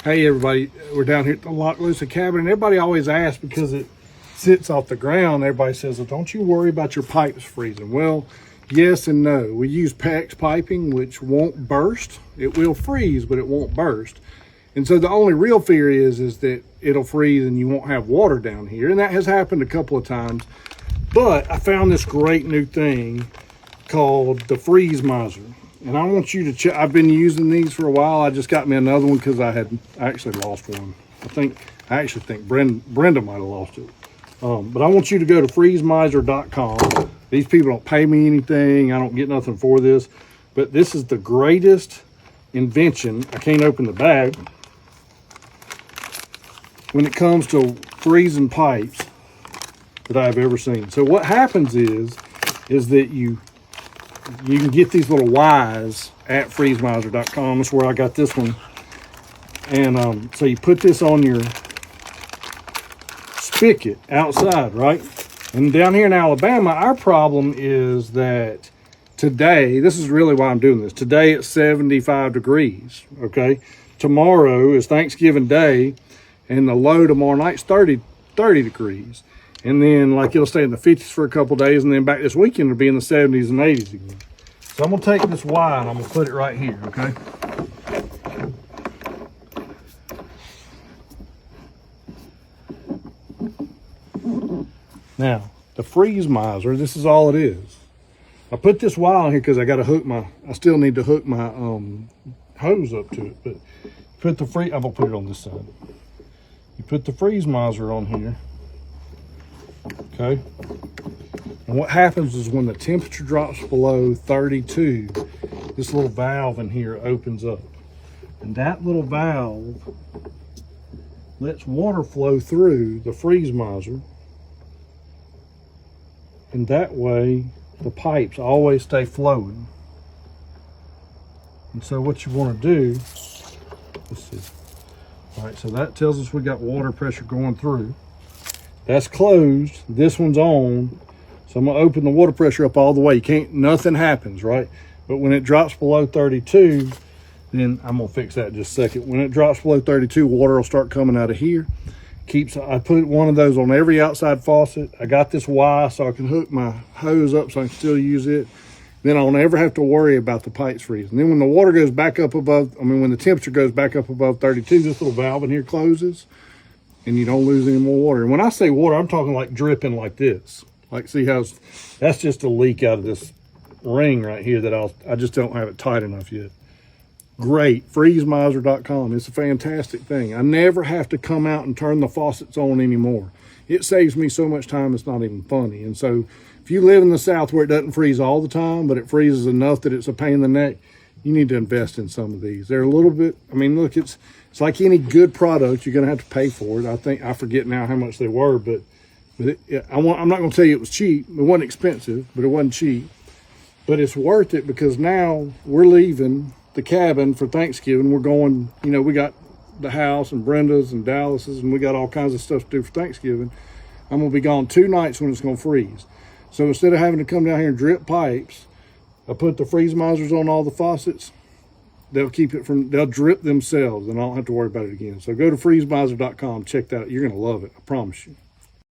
Hey everybody, we're down here at the Lock Lucid cabin, and everybody always asks because it sits off the ground. Everybody says, well, don't you worry about your pipes freezing. Well, yes and no. We use PEX piping, which won't burst. It will freeze, but it won't burst. And so the only real fear is that it'll freeze and you won't have water down here. And that has happened a couple of times. But I found this great new thing called the freeze miser. And I want you to check. I've been using these for a while. I just got me another one because I actually lost one. I actually think Brenda might have lost it. But I want you to go to freezemiser.com. These people don't pay me anything. I don't get nothing for this. But this is the greatest invention. I can't open the bag. When it comes to freezing pipes that I've ever seen. So what happens is that you can get these little Ys at freezemiser.com. That's where I got this one. And so you put this on your spigot outside, right? And down here in Alabama, our problem is that today, this is really why I'm doing this. Today it's 75 degrees, okay? Tomorrow is Thanksgiving Day, and the low tomorrow night's 30 degrees. And then like it'll stay in the 50s for a couple days, and then back this weekend it'll be in the 70s and 80s again. So I'm gonna take this Y and I'm gonna put it right here, okay? Now, the freeze miser, this is all it is. I put this Y on here because I still need to hook my hose up to it, but I'm gonna put it on this side. You put the freeze miser on here. Okay, and what happens is when the temperature drops below 32, this little valve in here opens up, and that little valve lets water flow through the freeze miser, and that way the pipes always stay flowing. And so what you want to do, let's see, all right, so that tells us we got water pressure going through. That's closed. This one's on. So I'm gonna open the water pressure up all the way. Nothing happens, right? But when it drops below 32, then I'm gonna fix that in just a second. When it drops below 32, water will start coming out of here. I put one of those on every outside faucet. I got this Y so I can hook my hose up so I can still use it. Then I'll never have to worry about the pipes freezing. Then when the water goes back up above, when the temperature goes back up above 32, this little valve in here closes, and you don't lose any more water. And when I say water, I'm talking like dripping like this. Like, see how that's just a leak out of this ring right here that I just don't have it tight enough yet. Great, freezemiser.com. It's a fantastic thing. I never have to come out and turn the faucets on anymore. It saves me so much time, it's not even funny. And so if you live in the South where it doesn't freeze all the time, but it freezes enough that it's a pain in the neck, you need to invest in some of these. They're a little bit, look, it's like any good product, you're gonna have to pay for it. I forget now how much they were, but I'm not gonna tell you it was cheap. It wasn't expensive, but it wasn't cheap. But it's worth it because now we're leaving the cabin for Thanksgiving. We're going, we got the house and Brenda's and Dallas's, and we got all kinds of stuff to do for Thanksgiving. I'm gonna be gone 2 nights when it's gonna freeze. So instead of having to come down here and drip pipes, I put the freeze misers on all the faucets. They'll drip themselves, and I don't have to worry about it again. So go to freezemiser.com, check that out. You're gonna love it, I promise you.